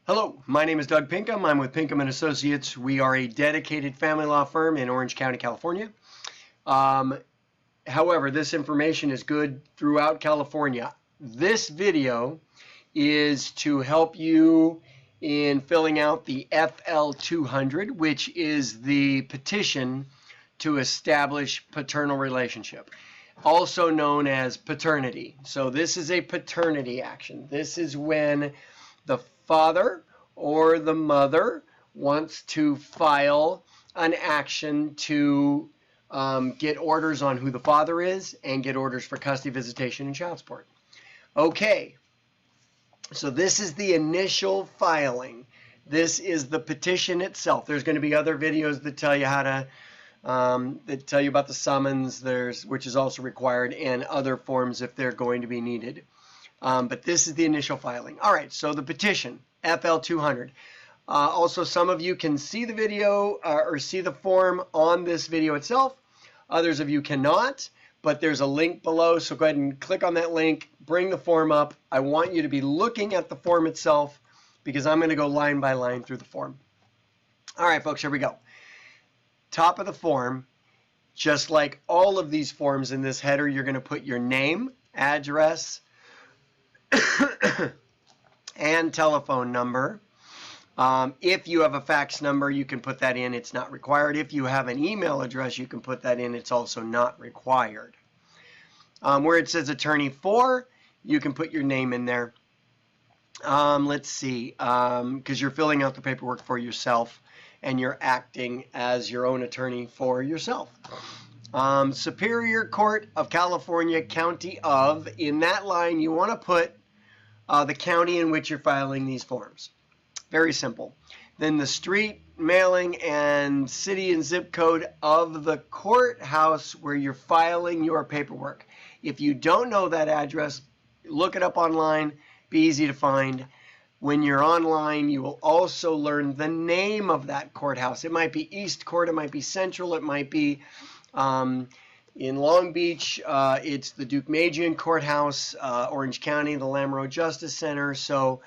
Hello, my name is Doug Pinkham. I'm with Pinkham and Associates. We are a dedicated family law firm in Orange County, California. However, this information is good throughout California. This video is to help you in filling out the FL200, which is the petition to establish paternal relationship, also known as paternity. So this is a paternity action. This is when the father or the mother wants to file an action to get orders on who the father is and get orders for custody, visitation, and child support. Okay, so this is the initial filing. This is the petition itself. There's going to be other videos that tell you how to, that tell you about the summons, which is also required, and other forms if they're going to be needed. But this is the initial filing. All right, so the petition, FL200. Also, some of you can see the video or see the form on this video itself. Others of you cannot, but there's a link below, so go ahead and click on that link, bring the form up. I want you to be looking at the form itself because I'm going to go line by line through the form. All right, folks, here we go. Top of the form, just like all of these forms in this header, you're going to put your name, address, and telephone number. If you have a fax number, you can put that in. It's not required. If you have an email address, you can put that in. It's also not required. Where it says attorney for, you can put your name in there. Let's see, because you're filling out the paperwork for yourself and you're acting as your own attorney for yourself. Superior Court of California, County of, in that line you want to put the county in which you're filing these forms. Very simple. Then the street, mailing, and city and zip code of the courthouse where you're filing your paperwork. If you don't know that address, look it up online. Be easy to find. When you're online, you will also learn the name of that courthouse. It might be East Court, it might be Central, it might be in Long Beach, it's the Duke Magian Courthouse, Orange County, the Lamoureux Justice Center. So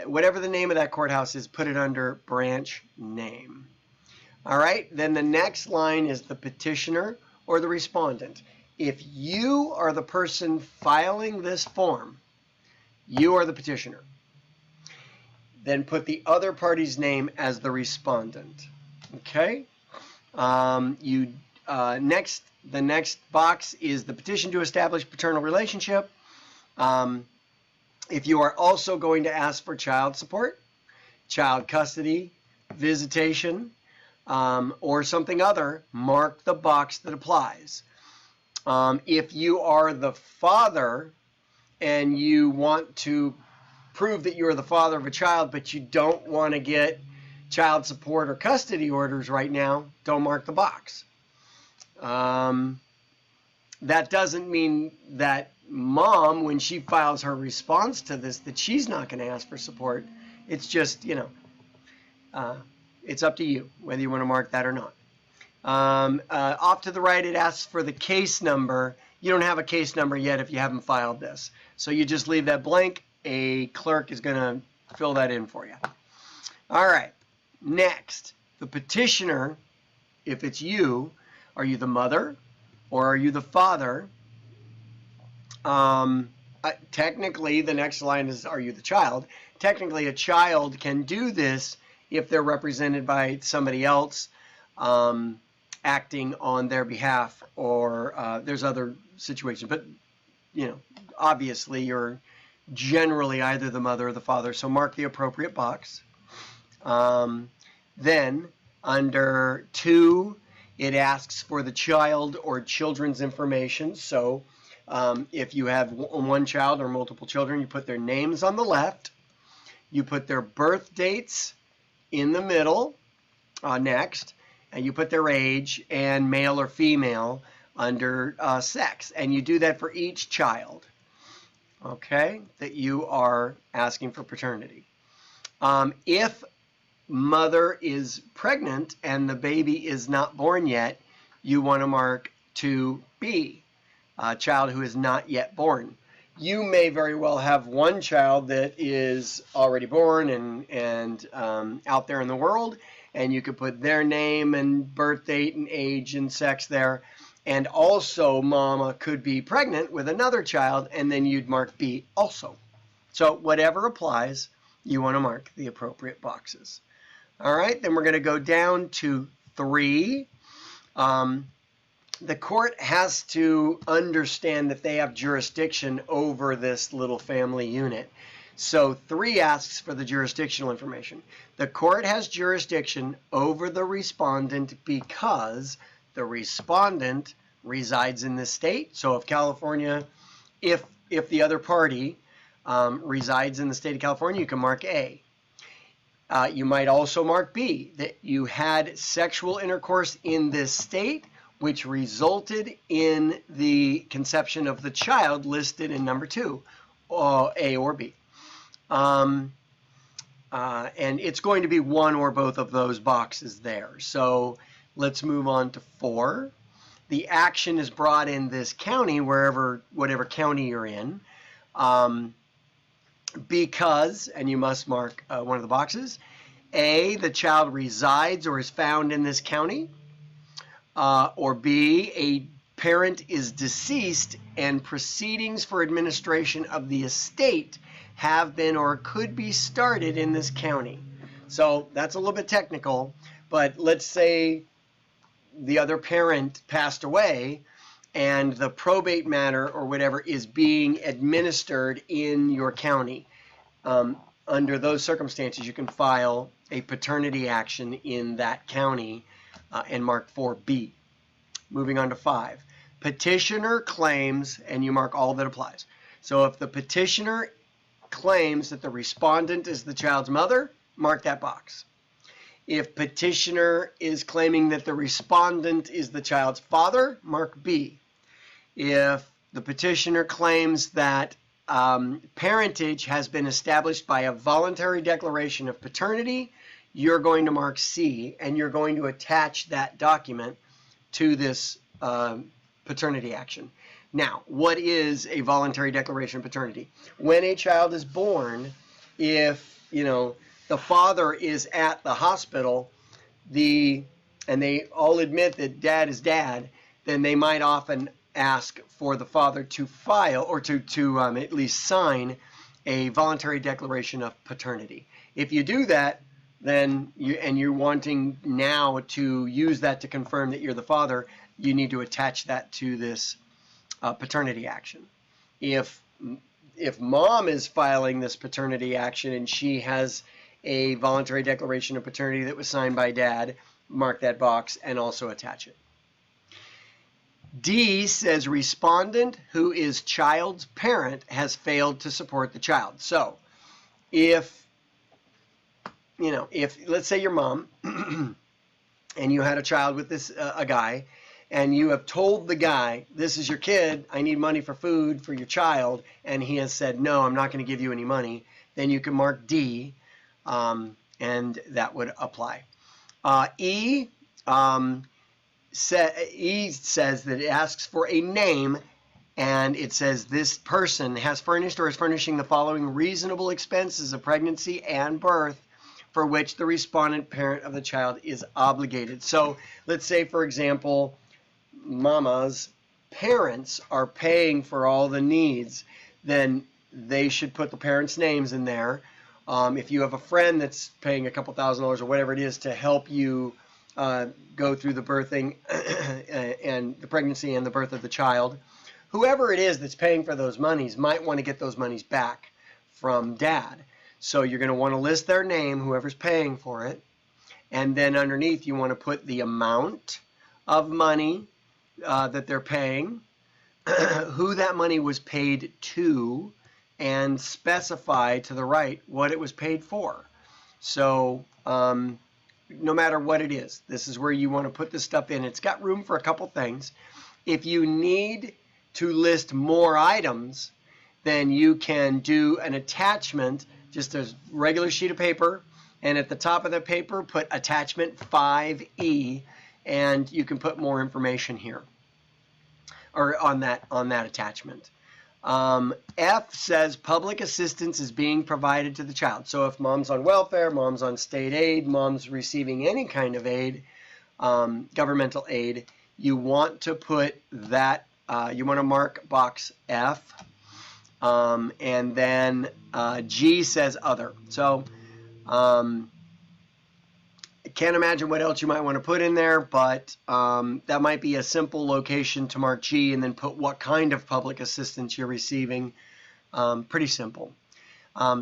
whatever the name of that courthouse is, put it under branch name. All right, then the next line is the petitioner or the respondent. If you are the person filing this form, you are the petitioner. Then put the other party's name as the respondent. Okay? The next box is the petition to establish paternal relationship. If you are also going to ask for child support, child custody, visitation, or something other, mark the box that applies. If you are the father and you want to prove that you're the father of a child, but you don't want to get child support or custody orders right now, don't mark the box. That doesn't mean that mom, when she files her response to this, that she's not going to ask for support. It's just, you know, it's up to you whether you want to mark that or not. Off to the right, it asks for the case number. You don't have a case number yet if you haven't filed this. So you just leave that blank. A clerk is going to fill that in for you. All right. Next, the petitioner, if it's you, are you the mother or are you the father? Technically, the next line is, are you the child? Technically, a child can do this if they're represented by somebody else acting on their behalf, or there's other situations. But, you know, obviously, you're generally either the mother or the father, so mark the appropriate box. Then, under 2, it asks for the child or children's information. So, if you have one child or multiple children, you put their names on the left. You put their birth dates in the middle, next. And you put their age and male or female under sex. And you do that for each child, okay, that you are asking for paternity. If mother is pregnant and the baby is not born yet, you want to mark 2B, a child who is not yet born. you may very well have one child that is already born and out there in the world, and you could put their name and birth date and age and sex there. And also, mama could be pregnant with another child, and then you'd mark B also. So whatever applies, you want to mark the appropriate boxes. All right, then we're going to go down to 3. The court has to understand that they have jurisdiction over this little family unit. So 3 asks for the jurisdictional information. The court has jurisdiction over the respondent because the respondent resides in this state. So if California, if the other party resides in the state of California, you can mark A. You might also mark B, that you had sexual intercourse in this state, which resulted in the conception of the child listed in number 2, A or B. And it's going to be one or both of those boxes there. So let's move on to 4. The action is brought in this county, whatever county you're in, because, and you must mark one of the boxes, A, the child resides or is found in this county, or B, a parent is deceased and proceedings for administration of the estate have been or could be started in this county. So that's a little bit technical, but let's say the other parent passed away and the probate matter or whatever is being administered in your county. Under those circumstances, you can file a paternity action in that county and mark 4B. Moving on to 5. Petitioner claims, and you mark all that applies. So if the petitioner claims that the respondent is the child's mother, mark that box. If petitioner is claiming that the respondent is the child's father, mark B. If the petitioner claims that parentage has been established by a voluntary declaration of paternity, you're going to mark C, and you're going to attach that document to this paternity action. Now, what is a voluntary declaration of paternity? When a child is born, if the father is at the hospital, and they all admit that dad is dad, then they might often ask for the father to file or to at least sign a voluntary declaration of paternity. If you do that, then you're wanting now to use that to confirm that you're the father, you need to attach that to this paternity action. If mom is filing this paternity action and she has a voluntary declaration of paternity that was signed by dad, mark that box and also attach it. D says respondent who is child's parent has failed to support the child. So if let's say your mom and you had a child with a guy, and you have told the guy, this is your kid, I need money for food for your child, and he has said, no, I'm not going to give you any money, then you can mark D, and that would apply. E says that it asks for a name, and it says this person has furnished or is furnishing the following reasonable expenses of pregnancy and birth for which the respondent parent of the child is obligated. So let's say, for example, mama's parents are paying for all the needs, then they should put the parents' names in there. If you have a friend that's paying a couple $1,000s or whatever it is to help you go through the birthing and the pregnancy and the birth of the child, whoever it is that's paying for those monies might want to get those monies back from dad. So you're going to want to list their name, whoever's paying for it, and then underneath you want to put the amount of money that they're paying, who that money was paid to, and specify to the right what it was paid for. So no matter what it is, this is where you want to put this stuff in. It's got room for a couple things. If you need to list more items, then you can do an attachment, just a regular sheet of paper, and at the top of the paper put attachment 5E, and you can put more information here or on that attachment. F says public assistance is being provided to the child. So if mom's on welfare, mom's on state aid, mom's receiving any kind of aid, governmental aid, you want to put that, you want to mark box F. And then G says other. So I can't imagine what else you might want to put in there, but that might be a simple location to mark G and then put what kind of public assistance you're receiving. Pretty simple.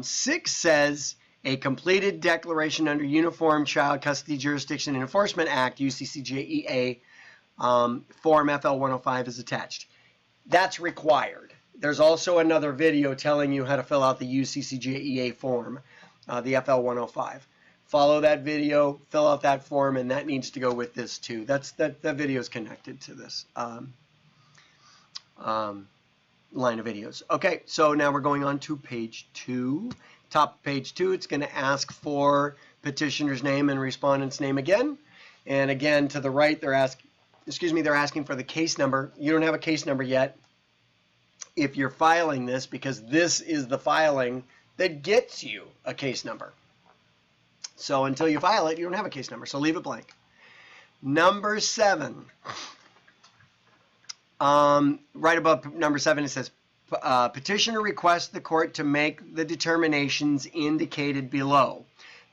6 says a completed declaration under Uniform Child Custody Jurisdiction and Enforcement Act, UCCJEA, Form FL-105 is attached. That's required. There's also another video telling you how to fill out the UCCJEA form, the FL-105. Follow that video, fill out that form, and that needs to go with this too. That video is connected to this line of videos. Okay, so now we're going on to page 2. Top of page 2, it's going to ask for petitioner's name and respondent's name again. And again, to the right, they're asking for the case number. You don't have a case number yet if you're filing this, because this is the filing that gets you a case number. So until you file it, you don't have a case number, so leave it blank. Number 7. Right above number 7, it says, petitioner requests the court to make the determinations indicated below.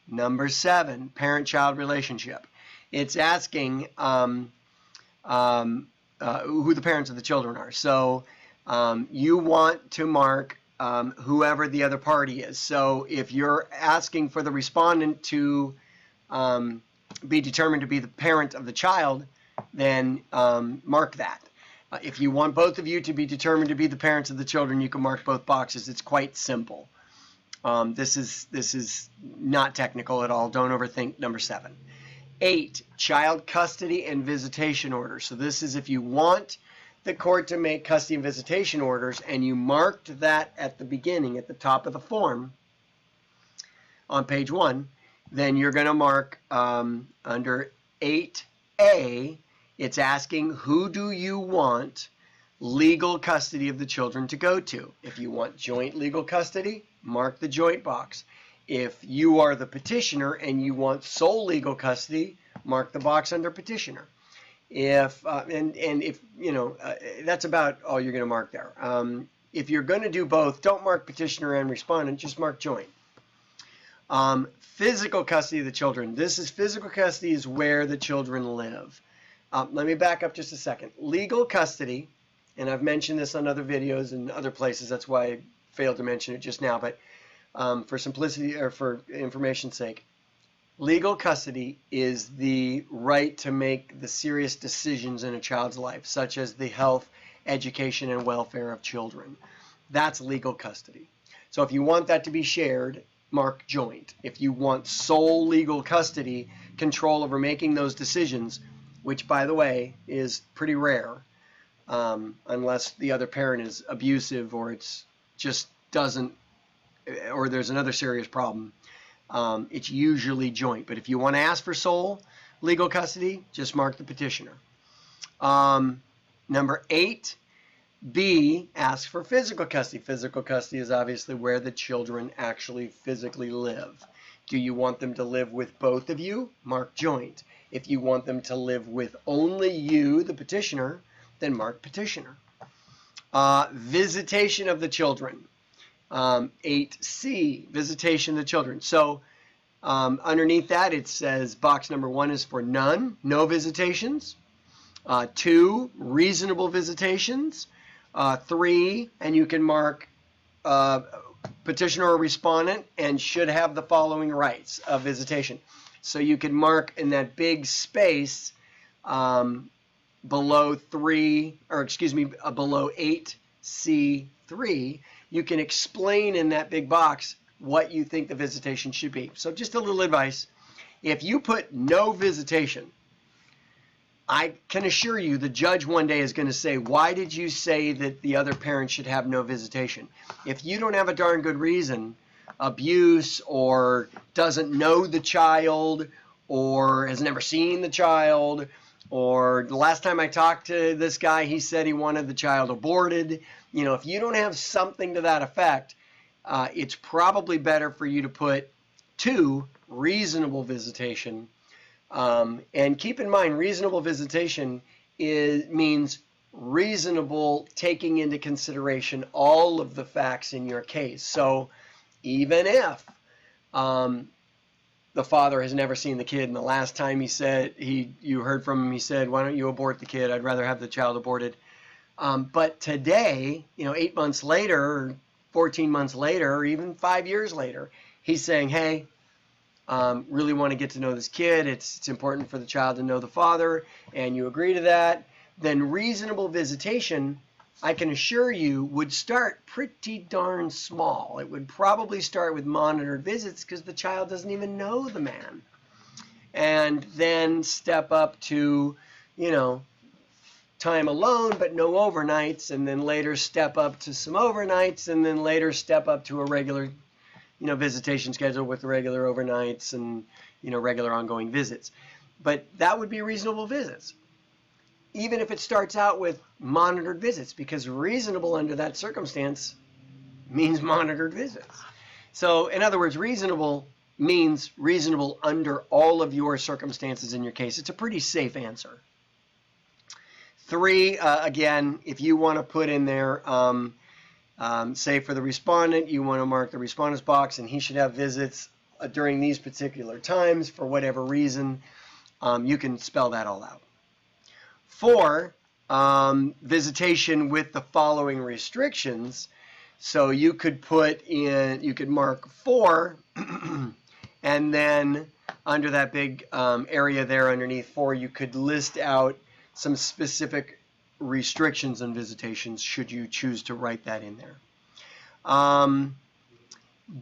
Number 7, parent-child relationship. It's asking who the parents of the children are. So you want to mark whoever the other party is. So if you're asking for the respondent to be determined to be the parent of the child, then mark that. If you want both of you to be determined to be the parents of the children, you can mark both boxes. It's quite simple. This is not technical at all. Don't overthink number 7. 8, child custody and visitation orders. So this is if you want the court to make custody and visitation orders, and you marked that at the beginning, at the top of the form on page 1, then you're going to mark under 8A, it's asking who do you want legal custody of the children to go to. If you want joint legal custody, mark the joint box. If you are the petitioner and you want sole legal custody, mark the box under petitioner. If if you know, that's about all you're going to mark there. If you're going to do both, don't mark petitioner and respondent, just mark joint. Physical custody of the children. This is physical custody is where the children live. Let me back up just a second. Legal custody, and I've mentioned this on other videos and other places, that's why I failed to mention it just now, but for simplicity or for information's sake, legal custody is the right to make the serious decisions in a child's life, such as the health, education, and welfare of children. That's legal custody. So if you want that to be shared, mark joint. If you want sole legal custody, control over making those decisions, which, by the way, is pretty rare, unless the other parent is abusive or it's just doesn't, or there's another serious problem. It's usually joint. But if you want to ask for sole legal custody, just mark the petitioner. Number 8B asks for physical custody. Physical custody is obviously where the children actually physically live. Do you want them to live with both of you? Mark joint. If you want them to live with only you, the petitioner, then mark petitioner. Visitation of the children. 8C, visitation of the children. So underneath that it says box number 1 is for none, no visitations. 2, reasonable visitations. 3, and you can mark petitioner or respondent and should have the following rights of visitation. So you can mark in that big space below 3, or excuse me, below 8C3, you can explain in that big box what you think the visitation should be. So just a little advice. If you put no visitation, I can assure you the judge one day is going to say, why did you say that the other parent should have no visitation? If you don't have a darn good reason, abuse or doesn't know the child or has never seen the child or the last time I talked to this guy, he said he wanted the child aborted. You know, if you don't have something to that effect, it's probably better for you to put 2, reasonable visitation. And keep in mind, reasonable visitation means reasonable, taking into consideration all of the facts in your case. So even if the father has never seen the kid, and the last time you heard from him, he said, "Why don't you abort the kid? I'd rather have the child aborted." But today, 8 months later, or 14 months later, or even 5 years later, he's saying, "Hey, really want to get to know this kid. It's important for the child to know the father," and you agree to that. Then reasonable visitation, I can assure you, would start pretty darn small. It would probably start with monitored visits because the child doesn't even know the man. And then step up to, time alone, but no overnights, and then later step up to some overnights, and then later step up to a regular, visitation schedule with regular overnights and, regular ongoing visits. But that would be reasonable visits, even if it starts out with monitored visits, because reasonable under that circumstance means monitored visits. So in other words, reasonable means reasonable under all of your circumstances in your case. It's a pretty safe answer. 3, again, if you want to put in there, say for the respondent, you want to mark the respondent's box and he should have visits during these particular times for whatever reason, you can spell that all out. 4, visitation with the following restrictions. So you could mark 4, and then under that big area there underneath 4, you could list out some specific restrictions on visitations should you choose to write that in there.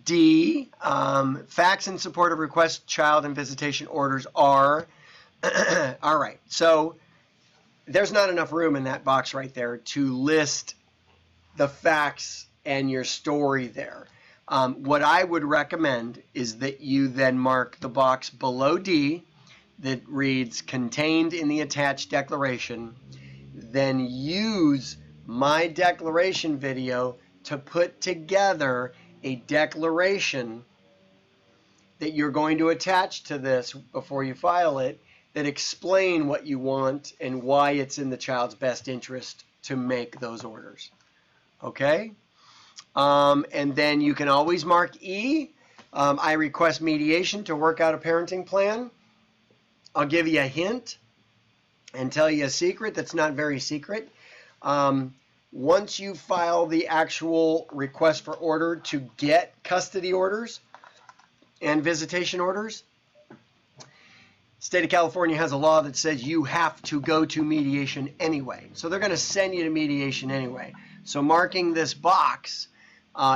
D, facts in support of request, child, and visitation orders are, all right, so there's not enough room in that box right there to list the facts and your story there. What I would recommend is that you then mark the box below D that reads contained in the attached declaration, then use my declaration video to put together a declaration that you're going to attach to this before you file it, that explain what you want and why it's in the child's best interest to make those orders. Okay? And then you can always mark E. I request mediation to work out a parenting plan. I'll give you a hint and tell you a secret that's not very secret. Once you file the actual request for order to get custody orders and visitation orders, State of California has a law that says you have to go to mediation anyway. So they're going to send you to mediation anyway. So marking this box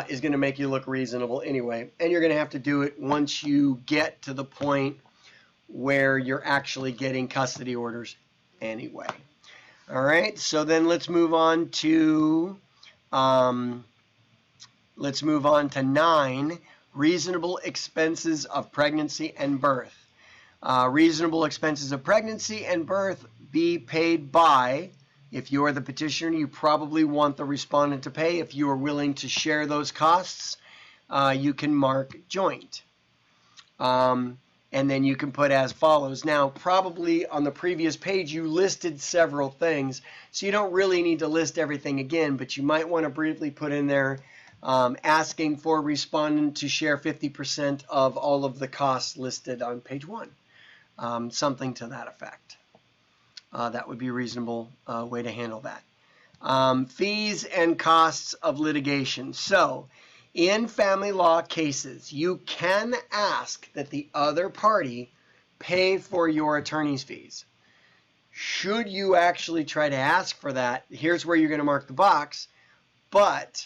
is going to make you look reasonable anyway. And you're going to have to do it once you get to the point where you're actually getting custody orders anyway. All right, so then let's move on to 9, reasonable expenses of pregnancy and birth. Reasonable expenses of pregnancy and birth be paid by, if you're the petitioner, you probably want the respondent to pay. If you are willing to share those costs, you can mark joint. And then you can put as follows. Now, probably on the previous page, you listed several things, so you don't really need to list everything again, but you might want to briefly put in there asking for respondent to share 50% of all of the costs listed on page 1. Something to that effect. That would be a reasonable way to handle that. Fees and costs of litigation. So, in family law cases, you can ask that the other party pay for your attorney's fees. Should you actually try to ask for that, here's where you're going to mark the box, but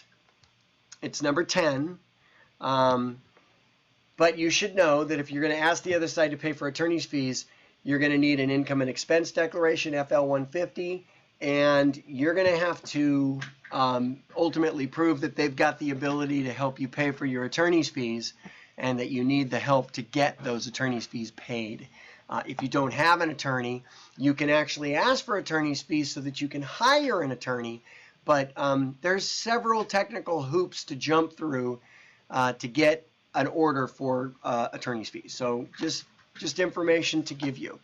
it's number 10. But you should know that if you're going to ask the other side to pay for attorney's fees, you're going to need an income and expense declaration, FL 150, and you're going to have to ultimately prove that they've got the ability to help you pay for your attorney's fees and that you need the help to get those attorney's fees paid. If you don't have an attorney, you can actually ask for attorney's fees so that you can hire an attorney. But there's several technical hoops to jump through to get an order for attorney's fees. So just information to give you.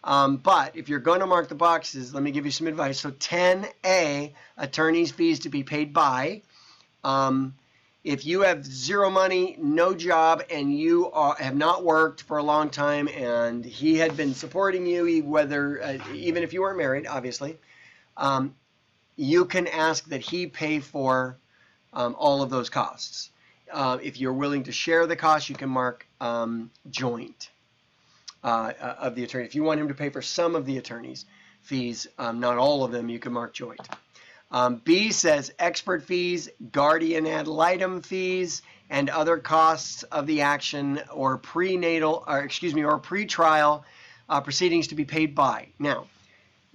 But if you're going to mark the boxes, let me give you some advice. So 10A, attorney's fees to be paid by. If you have zero money, no job, and you have not worked for a long time, and he had been supporting you, even if you weren't married, obviously, you can ask that he pay for all of those costs. If you're willing to share the cost, you can mark joint of the attorney. If you want him to pay for some of the attorney's fees, not all of them, you can mark joint. B says expert fees, guardian ad litem fees, and other costs of the action or pretrial proceedings to be paid by. Now,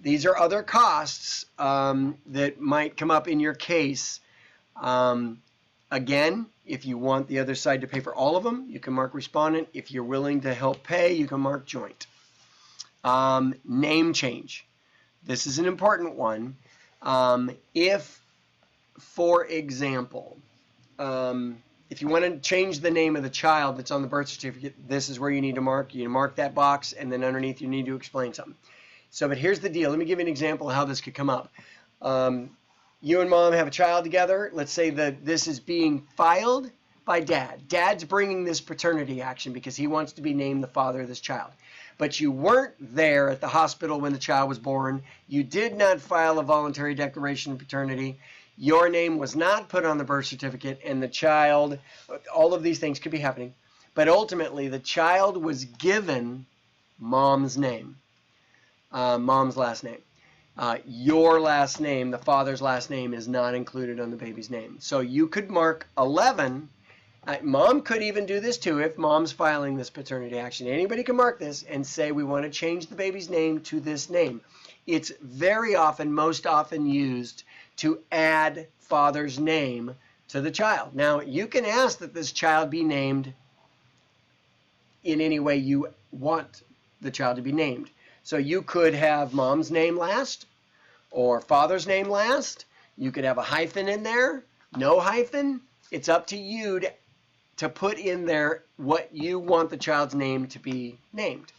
these are other costs that might come up in your case. Again, if you want the other side to pay for all of them, you can mark respondent. If you're willing to help pay, you can mark joint. Name change. This is an important one. If, for example, if you want to change the name of the child that's on the birth certificate, this is where you need to mark. You mark that box, and then underneath you need to explain something. So, but here's the deal. Let me give you an example of how this could come up. You and mom have a child together. Let's say that this is being filed by dad. Dad's bringing this paternity action because he wants to be named the father of this child. But you weren't there at the hospital when the child was born. You did not file a voluntary declaration of paternity. Your name was not put on the birth certificate, and the child, all of these things could be happening. But ultimately, the child was given mom's name, mom's last name. Your last name, the father's last name, is not included on the baby's name. So you could mark 11. Mom could even do this too if mom's filing this paternity action. Anybody can mark this and say we want to change the baby's name to this name. It's very often, most often used to add father's name to the child. Now, you can ask that this child be named in any way you want the child to be named. So you could have mom's name last or father's name last. You could have a hyphen in there, no hyphen. It's up to you to put in there what you want the child's name to be named.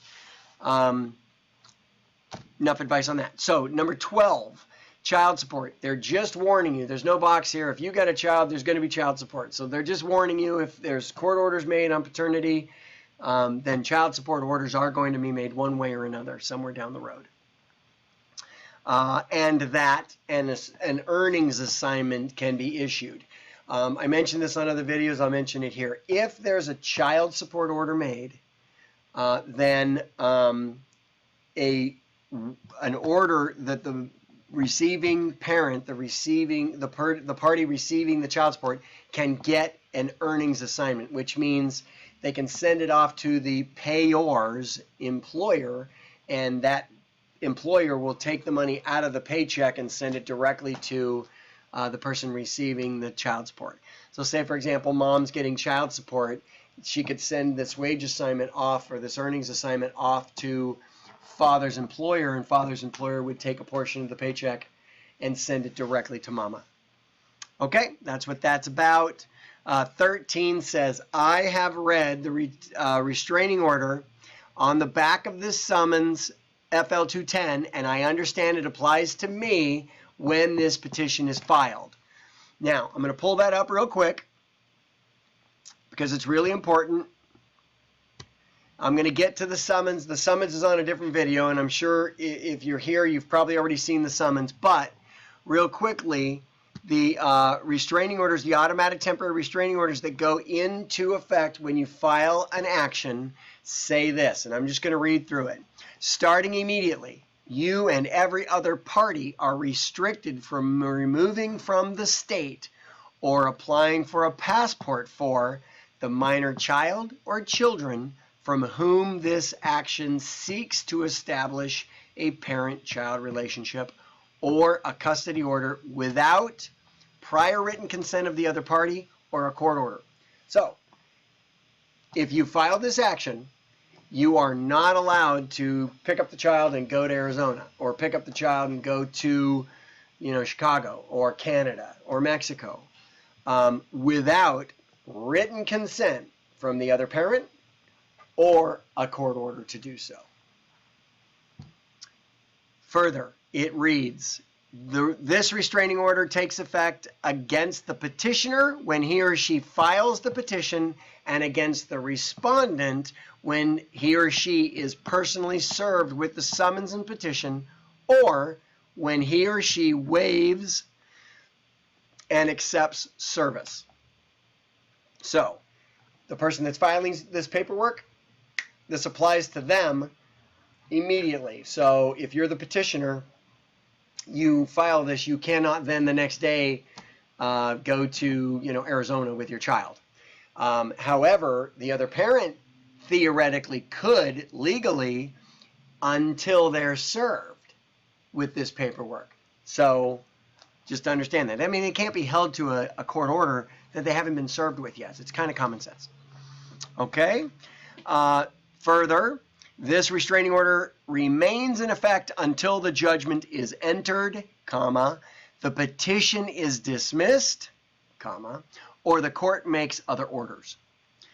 Enough advice on that. So number 12, child support. They're just warning you. There's no box here. If you got a child, there's going to be child support. So they're just warning you if there's court orders made on paternity, then child support orders are going to be made one way or another somewhere down the road. And an earnings assignment can be issued. I mentioned this on other videos. I'll mention it here. If there's a child support order made, then an order that the receiving parent, the party receiving the child support, can get an earnings assignment, which means they can send it off to the payor's employer, and that employer will take the money out of the paycheck and send it directly to the person receiving the child support. So say, for example, mom's getting child support. She could send this wage assignment off or this earnings assignment off to father's employer, and father's employer would take a portion of the paycheck and send it directly to mama. Okay, that's what that's about. 13 says, I have read the restraining order on the back of this summons FL210, and I understand it applies to me when this petition is filed. Now, I'm going to pull that up real quick because it's really important. I'm going to get to the summons. The summons is on a different video, and I'm sure if you're here, you've probably already seen the summons. But real quickly, the restraining orders, the automatic temporary restraining orders that go into effect when you file an action say this, and I'm just going to read through it. Starting immediately, you and every other party are restricted from removing from the state or applying for a passport for the minor child or children from whom this action seeks to establish a parent-child relationship or a custody order without prior written consent of the other party or a court order. So, if you file this action you are not allowed to pick up the child and go to Arizona, or pick up the child and go to, Chicago or Canada or Mexico, without written consent from the other parent or a court order to do so. Further, it reads, this restraining order takes effect against the petitioner when he or she files the petition, and against the respondent when he or she is personally served with the summons and petition, or when he or she waives and accepts service. So, the person that's filing this paperwork, this applies to them immediately. So, if you're the petitioner, you file this, you cannot then the next day go to Arizona with your child. However, the other parent theoretically could legally until they're served with this paperwork. So just understand that. I mean, it can't be held to a court order that they haven't been served with yet. It's kind of common sense. Okay. Further, this restraining order remains in effect until the judgment is entered, comma, the petition is dismissed, comma, or the court makes other orders.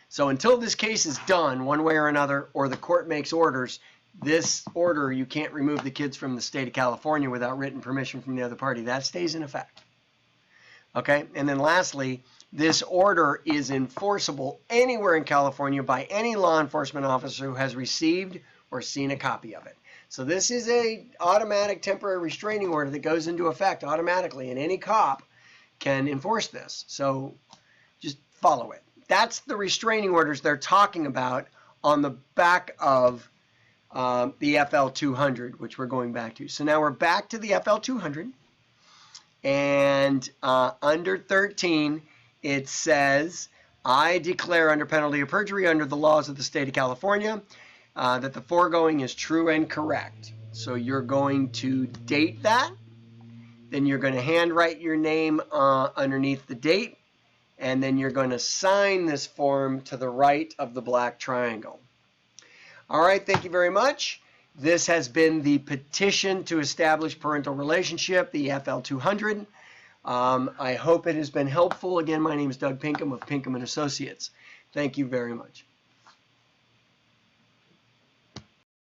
So until this case is done one way or another, or the court makes orders, this order, you can't remove the kids from the state of California without written permission from the other party. That stays in effect. Okay, and then lastly, this order is enforceable anywhere in California by any law enforcement officer who has received or seen a copy of it. So this is a automatic temporary restraining order that goes into effect automatically, and any cop can enforce this. So just follow it. That's the restraining orders they're talking about on the back of the FL200, which we're going back to. So now we're back to the FL200, and under 13, it says, I declare under penalty of perjury under the laws of the state of California that the foregoing is true and correct. So you're going to date that, then you're going to handwrite your name underneath the date, and then you're going to sign this form to the right of the black triangle. All right, thank you very much. This has been the petition to establish parental relationship, the FL200. I hope it has been helpful. Again, my name is Doug Pinkham of Pinkham & Associates. Thank you very much.